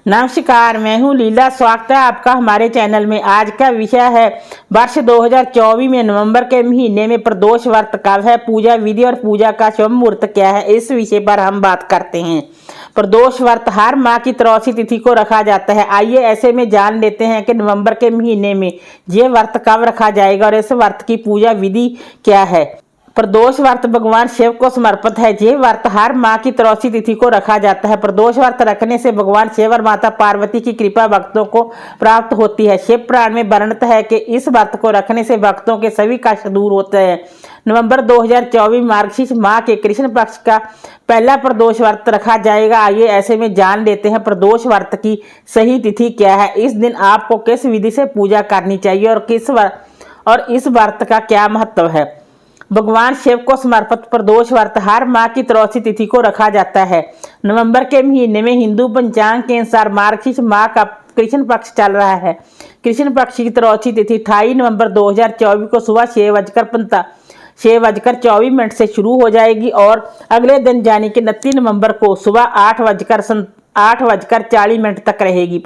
नमस्कार, मैं हूँ लीला। स्वागत है आपका हमारे चैनल में। आज का विषय है वर्ष 2024 में नवंबर के महीने में प्रदोष व्रत कब है, पूजा विधि और पूजा का शुभ मुहूर्त क्या है, इस विषय पर हम बात करते हैं। प्रदोष व्रत हर माह की 83 तिथि को रखा जाता है। आइए ऐसे में जान लेते हैं कि नवंबर के महीने में ये व्रत कब रखा जाएगा और इस व्रत की पूजा विधि क्या है। प्रदोष व्रत भगवान शिव को समर्पित है। यह व्रत हर माह की 83 तिथि को रखा जाता है। प्रदोष व्रत रखने से भगवान शिव और माता पार्वती की कृपा भक्तों को प्राप्त होती है। शिव पुराण में वर्णित है कि इस व्रत को रखने से भक्तों के सभी कष्ट दूर होते हैं। नवंबर 2024 मार्गशीर्ष माह के कृष्ण पक्ष का पहला प्रदोष व्रत रखा जाएगा। आइए ऐसे में जान लेते हैं प्रदोष व्रत की सही तिथि क्या है, इस दिन आपको किस विधि से पूजा करनी चाहिए और इस व्रत का क्या महत्व है। भगवान शिव को समर्पित प्रदोष व्रत हर माह की 83 तिथि को रखा जाता है। नवंबर के महीने में हिंदू पंचांग के अनुसार मार्गशीर्ष माह का कृष्ण पक्ष चल रहा है। कृष्ण पक्ष की 83 तिथि 28 नवंबर 2024 को सुबह 6:24 से शुरू हो जाएगी और अगले दिन यानी कि 29 नवंबर को सुबह 8:40 तक रहेगी।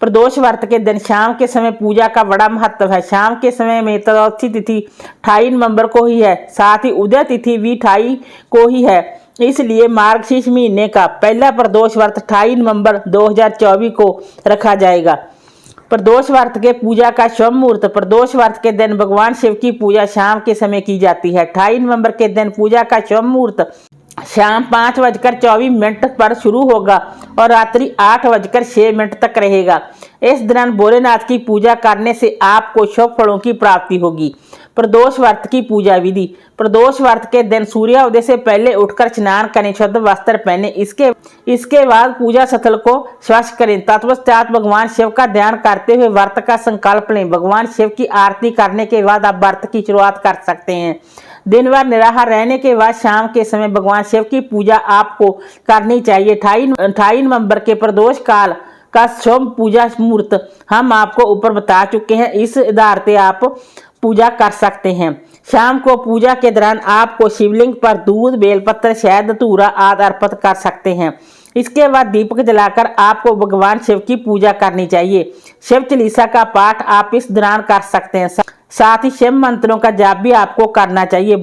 प्रदोष व्रत के दिन शाम के समय पूजा का बड़ा महत्व है। शाम के समय में 83 तिथि 28 नवंबर को ही है, साथ ही उदय तिथि भी 28 को ही है। इसलिए मार्गशीर्ष महीने का पहला प्रदोष व्रत 28 नवंबर 2024 को रखा जाएगा। प्रदोष व्रत के पूजा का शुभ मुहूर्त। प्रदोष व्रत के दिन भगवान शिव की पूजा शाम के समय की जाती है। 28 नवंबर के दिन पूजा का शुभ मुहूर्त शाम 5:24 पर शुरू होगा और रात्रि 8:06 तक रहेगा। इस दौरान भोलेनाथ की पूजा करने से आपको शुभ फलों की प्राप्ति होगी। प्रदोष व्रत की पूजा विधि। प्रदोष व्रत के दिन सूर्योदय से पहले उठकर स्नान करें, शुद्ध वस्त्र पहने, इसके बाद पूजा स्थल को स्वच्छ करें। तत्पश्चात भगवान शिव का ध्यान करते हुए व्रत का संकल्प लें। भगवान शिव की आरती करने के बाद आप व्रत की शुरुआत कर सकते हैं। दिन भर निराहार रहने के बाद शाम के समय भगवान शिव की पूजा आपको करनी चाहिए। 28 नवंबर के प्रदोष काल का शुभ पूजा मुहूर्त हम आपको ऊपर बता चुके हैं। इस आधार पे आप पूजा कर सकते हैं। शाम को पूजा के दौरान आपको शिवलिंग पर दूध, बेलपत्र, शहद, धतूरा आदि अर्पित कर सकते हैं। इसके बाद दीपक जलाकर आपको भगवान शिव की पूजा करनी चाहिए। शिव चालीसा का पाठ आप इस दौरान कर सकते हैं। साथ ही शिव मंत्रों का जाप भी आपको करना चाहिए।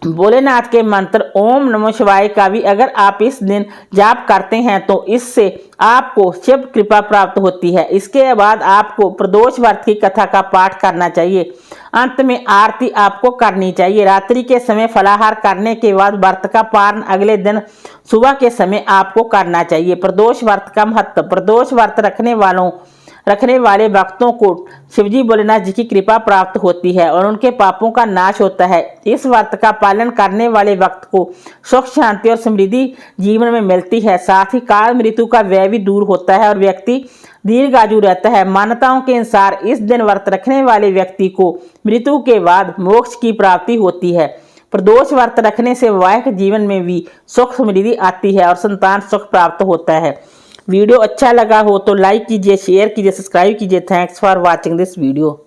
भोलेनाथ के मंत्र ओम नमो शिवाय का भी अगर आप इस दिन जाप करते हैं तो इससे आपको शिव कृपा प्राप्त होती है। इसके बाद आपको प्रदोष व्रत की कथा का पाठ करना चाहिए। अंत में आरती आपको करनी चाहिए। रात्रि के समय फलाहार करने के बाद व्रत का पारण अगले दिन सुबह के समय आपको करना चाहिए। प्रदोष व्रत का महत्व। प्रदोष व्रत रखने वाले भक्तों को शिवजी भोलेनाथ जी की कृपा प्राप्त होती है और उनके पापों का नाश होता है। इस व्रत का पालन करने वाले भक्त को सुख, शांति और समृद्धि जीवन में मिलती है। साथ ही काल मृत्यु का व्यय भी दूर होता है और व्यक्ति दीर्घायु रहता है। मान्यताओं के अनुसार इस दिन व्रत रखने वाले व्यक्ति को मृत्यु के बाद मोक्ष की प्राप्ति होती है। प्रदोष व्रत रखने से वैवाहिक जीवन में भी सुख समृद्धि आती है और संतान सुख प्राप्त होता है। वीडियो अच्छा लगा हो तो लाइक कीजिए, शेयर कीजिए, सब्सक्राइब कीजिए। Thanks for watching this video.